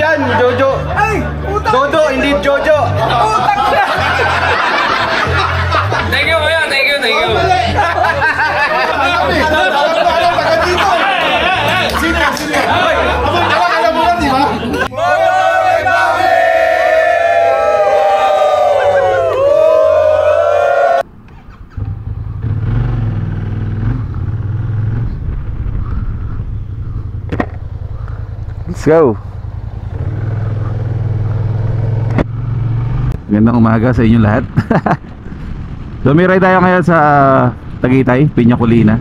yan, Jojo. Ay, utak. Jojo, hindi Jojo. Utak na. Thank you kuya, thank you. Let's go. Gandang umaga sa inyong lahat. So may ride tayo ngayon sa Tagaytay, Piña Colina.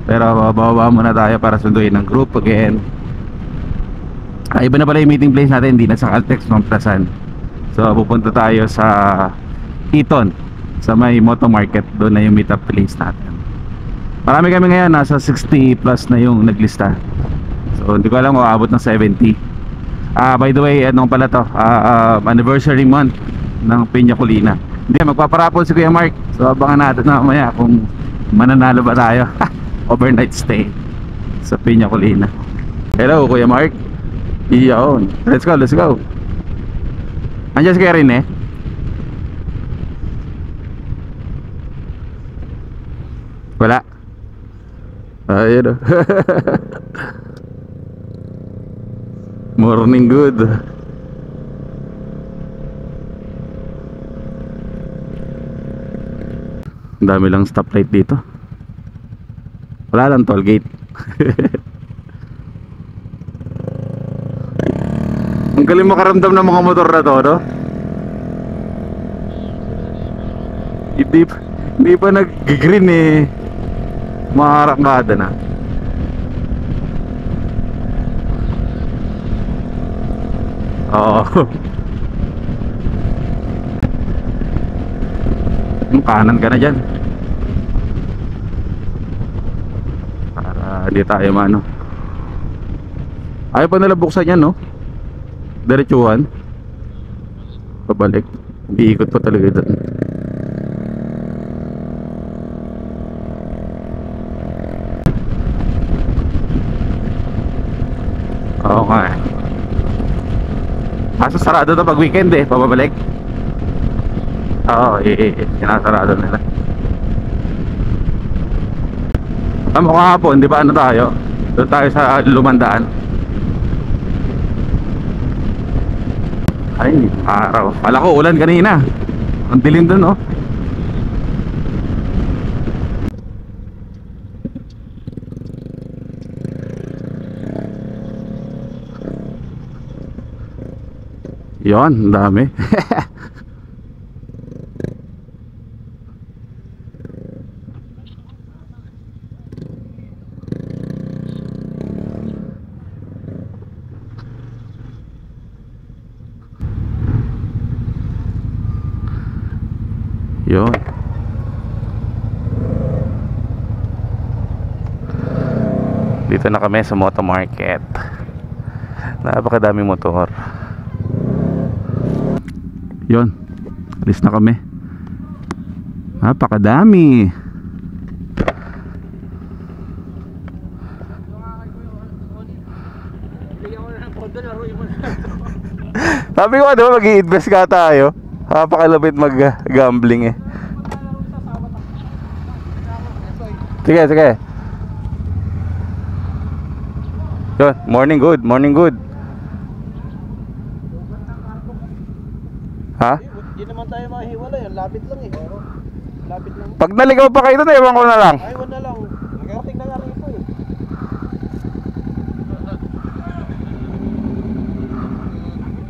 Pero bababa muna tayo para sunduin ng group again. Iba na pala yung meeting place natin, hindi na sa Caltex Mamplasan. So pupunta tayo sa Eton, sa may Moto Market. Doon na yung meet up place natin. Marami kami ngayon, nasa 60 plus na yung naglista. So hindi ko alam kung aabot ng 70. By the way, anong pala to? Anniversary month ng Piña Colina. Hindi, magpaparapol si Kuya Mark. So abangan natin na mamaya kung mananalo ba tayo. Overnight stay sa Piña Colina. Hello Kuya Mark. Iyon. Let's go, let's go. Andiyan si Karen eh. Wala. Ayun o. Morning good. Ang dami lang stoplight dito. Wala lang toll gate. Ang galing makaramdam ng mga motor na to, no? Hindi pa nag-green eh. Makarangkada na. Oo. Kanan ka na dyan para hindi tayo mano. Ayaw pa nila buksan yan, no? Diretsuhan pabalik, hindi ikot pa talaga dyan. Oo nga eh. Kaso sarado to pag weekend eh, pababalik. Oo, sinasarado nila. Tama ko hapon, di ba ano tayo? Doon tayo sa Lumandaan. Ay, araw. Kala ko ulan kanina. Ang dilim doon, oh. Yon, ang dami. Yon. Dito na kami sa Moto Market. Napakadaming motor. Yon, alis na kami. Napakadami. Sabi ko, di ba mag-i-invest ka tayo? Napakalapit mag-gambling eh. Sige, sige. Yon, morning good, morning good. Ha? Hindi naman tayo mahiwalay, ang lapit lang eh. Lapit lang. Pag naligaw pa kayo doon, ewan ko na lang. Ay, wala lang. Nagkarating na nga rito eh.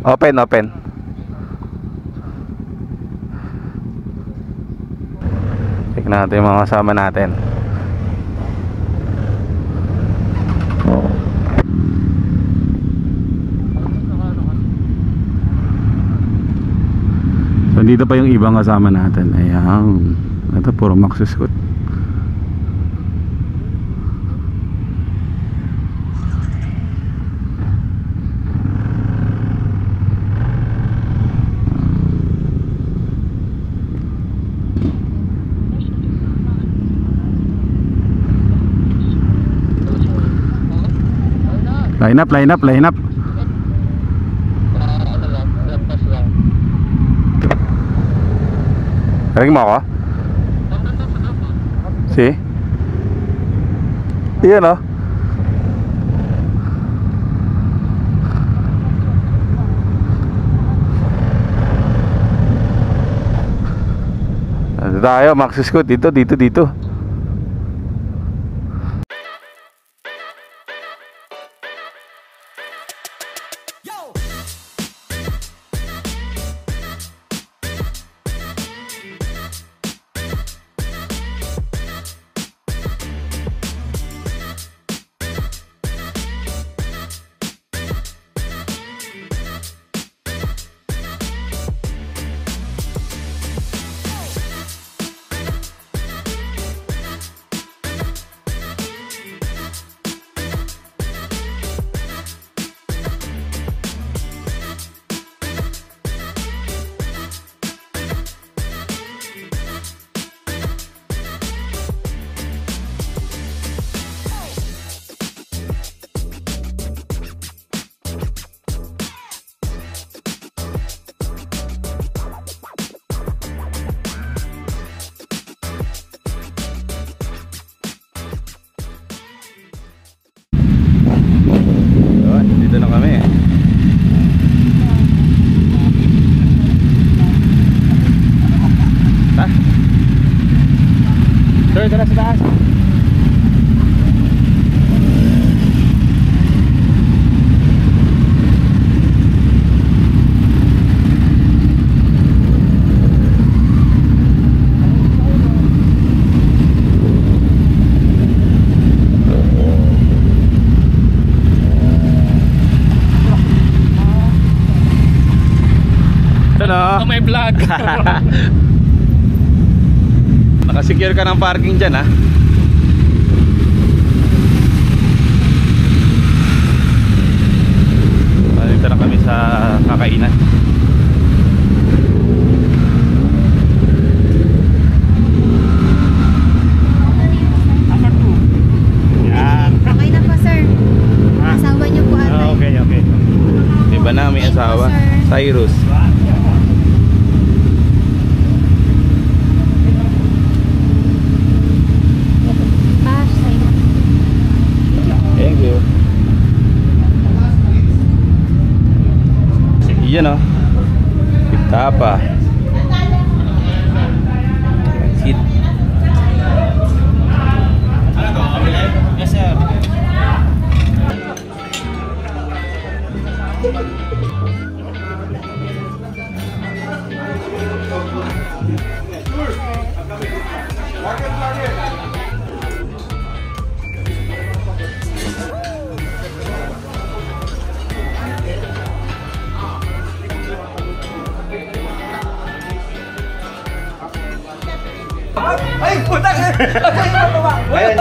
Open, open. Tignan natin yung mga kasama natin. So dito pa yung ibang kasama natin. Ayan. Ito puro Maxus-Scoot. Line up, line up, line up. Tarik mo ako? See? Iyan o. Ano tayo, Maxis ko, dito. Dito na kami. Ha? Sir, tara sa taas. May vlog. Nakasecure ka ng parking dyan, ha? Dito na kami sa kakainan. Yan. Okay na po, sir. Asawa niyo po ata. Okay. Iba na, may asawa. Cyrus. Thank you. Iyan o. Pitapa. Sit. Yes, sir. Ay, putak! Ayan.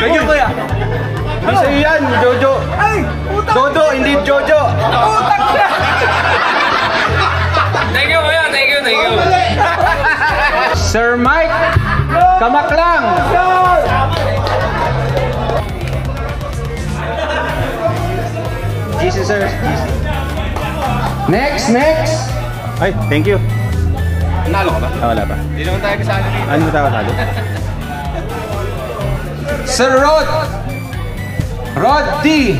Ganyan kuya. Hindi sa'yo yan, Jojo. Ay, putak! Dodo, hindi Jojo. Putak siya! Thank you, kuya. Thank you. Sir Mike, kamaklang! Jesus, sir. Next! Ay, thank you. Nalo ka ba? Ah, wala pa. Hindi naman tayo kasali dito. Ano mo tawag? Sir Rod D.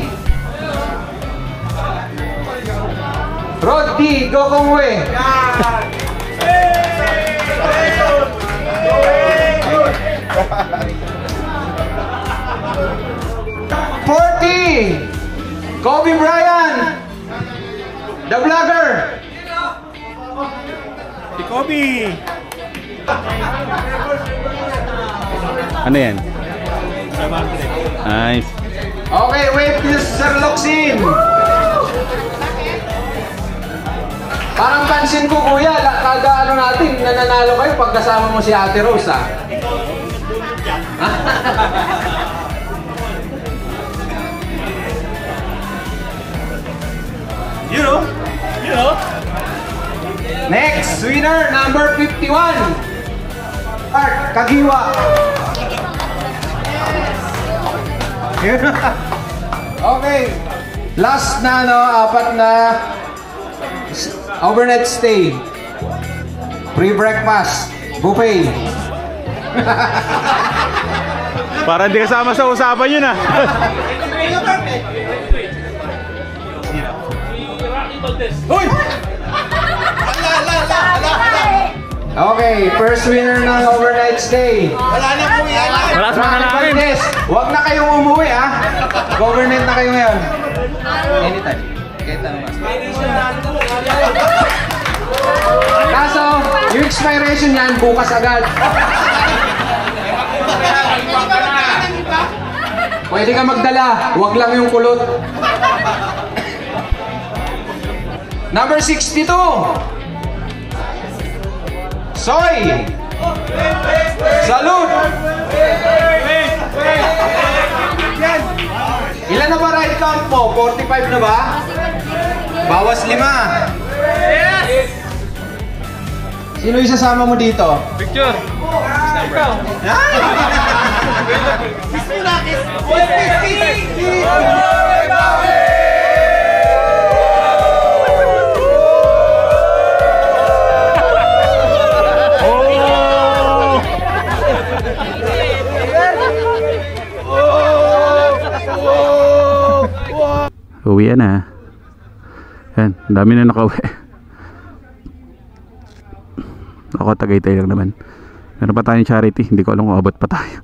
Go kong way. 40. Kobe Bryant, the vlogger. Si Kobe. Ano yan? Nice. Okay, wait, this is Sir Loxin. Parang pansin ko, kuya, kada ano natin, nananalo kayo pag kasama mo si Ate Rose, ha? You know. Next, winner, number 51. Art Kagiwa. Okay. Last na, no, apat na overnight stay. Free breakfast. Buffet. Para hindi kasama sa usapan yun ah. Okay, first winner ng overnight stay. Wala na po yan. Wala sa mga Rocky namin. Valdez. Huwag na kayong umuwi ha. Overnight na kayo ngayon. Anytime. Kahit ano ba. Kaso, yung expiration yan, bukas agad. Pwede ka magdala, huwag lang yung kulot. Number 62. Soy. Salud. Ilan na ba ride count mo? 45 na ba? Bawas 5. Sino isasama mo dito? Picture. Uwi na. Yan, dami na nakauwi. Ako Tagaytay lang naman. Meron pa tayong charity, hindi ko alam kung abot pa tayo.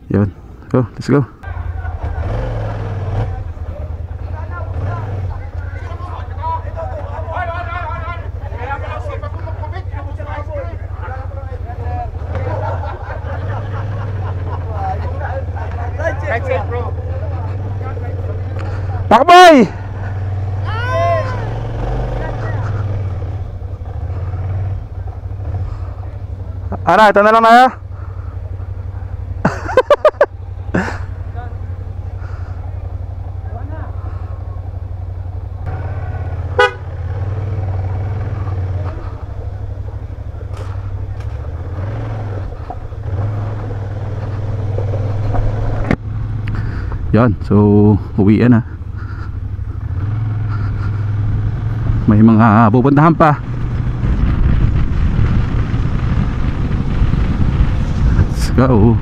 Yun. So, let's go. Takboy! Ano, ito na lang na. Yan, so uwian na. May mga pupuntahan pa. Let's go.